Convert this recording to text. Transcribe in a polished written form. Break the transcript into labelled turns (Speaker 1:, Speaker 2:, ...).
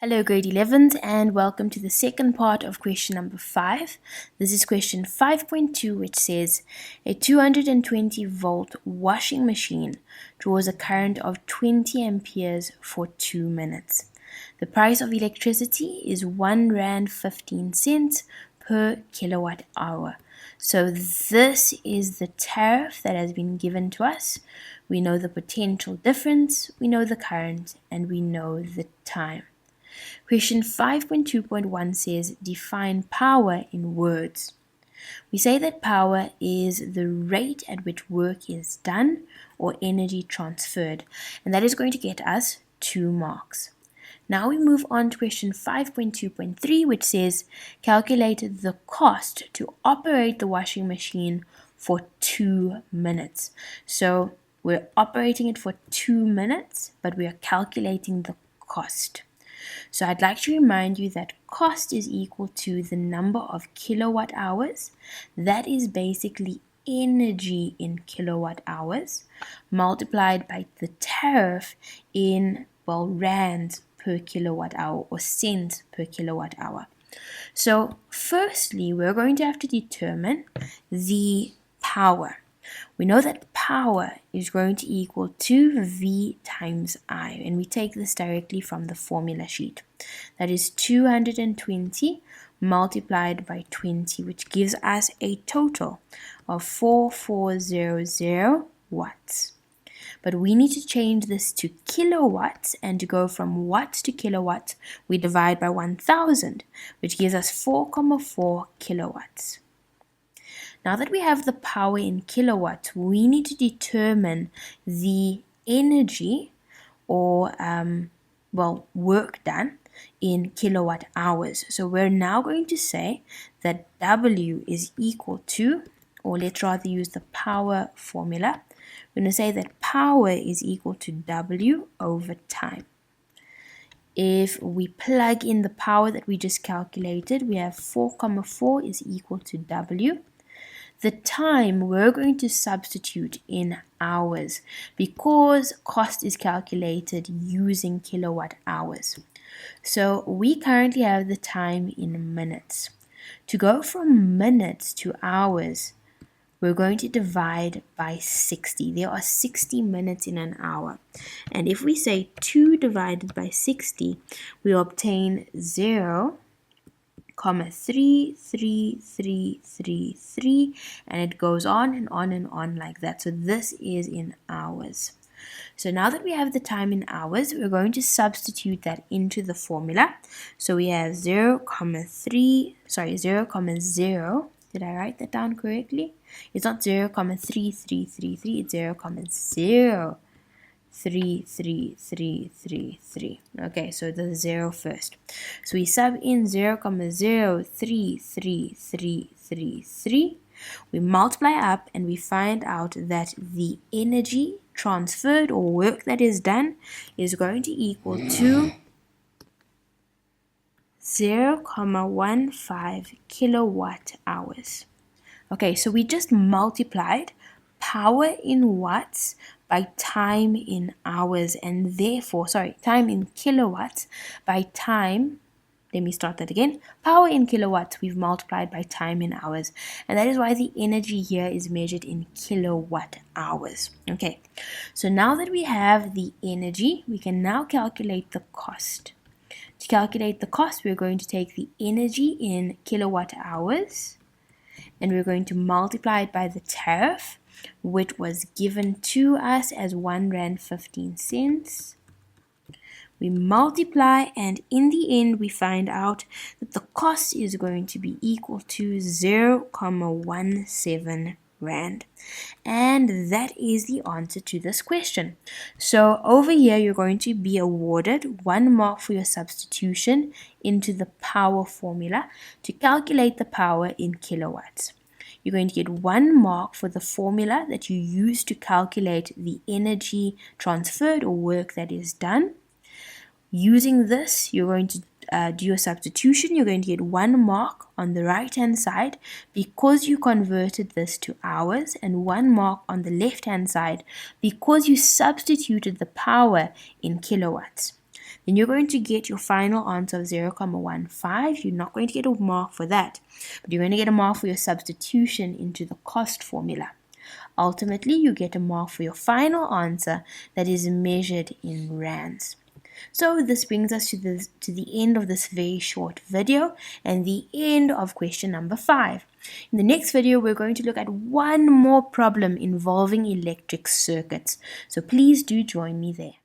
Speaker 1: Hello grade 11s and welcome to the second part of question number 5. This is question 5.2 which says a 220 volt washing machine draws a current of 20 amperes for 2 minutes. The price of electricity is R1.15 per kilowatt hour. So this is the tariff that has been given to us. We know the potential difference, we know the current, and we know the time. Question 5.2.1 says define power in words. We say that power is the rate at which work is done or energy transferred, and that is going to get us 2 marks. Now we move on to question 5.2.3, which says calculate the cost to operate the washing machine for 2 minutes. So we're operating it for 2 minutes, but we are calculating the cost. So I'd like to remind you that cost is equal to the number of kilowatt hours. That is basically energy in kilowatt hours multiplied by the tariff in, rands per kilowatt hour or cents per kilowatt hour. So firstly, we're going to have to determine the power. We know that power is going to equal 2V times I, and we take this directly from the formula sheet. That is 220 multiplied by 20, which gives us a total of 4400 watts. But we need to change this to kilowatts, and to go from watts to kilowatts, we divide by 1000, which gives us 4,4 kilowatts. Now that we have the power in kilowatts, we need to determine the energy or, work done in kilowatt hours. So we're now going to say that W is equal to, or let's rather use the power formula. We're going to say that power is equal to W over time. If we plug in the power that we just calculated, we have 4,4 is equal to W. The time we're going to substitute in hours because cost is calculated using kilowatt hours. So we currently have the time in minutes. To go from minutes to hours, we're going to divide by 60. There are 60 minutes in an hour. And if we say 2 divided by 60, we obtain 0.33333, and it goes on and on and on like that. So this is in hours. So now that we have the time in hours, we're going to substitute that into the formula. So we have 0, 0, did I write that down correctly? It's not 0,3333, it's 0,0.33333. Okay, so the 0 first. So we sub in 0,03333. We multiply up and we find out that the energy transferred or work that is done is going to equal to 0,15 kilowatt hours. Okay, so we just multiplied power in watts by time in hours, and therefore, time in kilowatts by time. Let me start that again. Power in kilowatts we've multiplied by time in hours, and that is why the energy here is measured in kilowatt hours. Okay, so now that we have the energy, we can now calculate the cost. To calculate the cost, we're going to take the energy in kilowatt hours, and we're going to multiply it by the tariff, which was given to us as R1.15. We multiply, and in the end we find out that the cost is going to be equal to 0,17 Rand. And that is the answer to this question. So over here you're going to be awarded 1 mark for your substitution into the power formula to calculate the power in kilowatts. You're going to get 1 mark for the formula that you use to calculate the energy transferred or work that is done. Using this, you're going to do your substitution. You're going to get 1 mark on the right hand side because you converted this to hours, and 1 mark on the left hand side because you substituted the power in kilowatts. then you're going to get your final answer of 0.15. You're not going to get a mark for that, but you're going to get a mark for your substitution into the cost formula. Ultimately, you get a mark for your final answer that is measured in rands. So this brings us to the end of this very short video and the end of question number 5. In the next video, we're going to look at one more problem involving electric circuits. So please do join me there.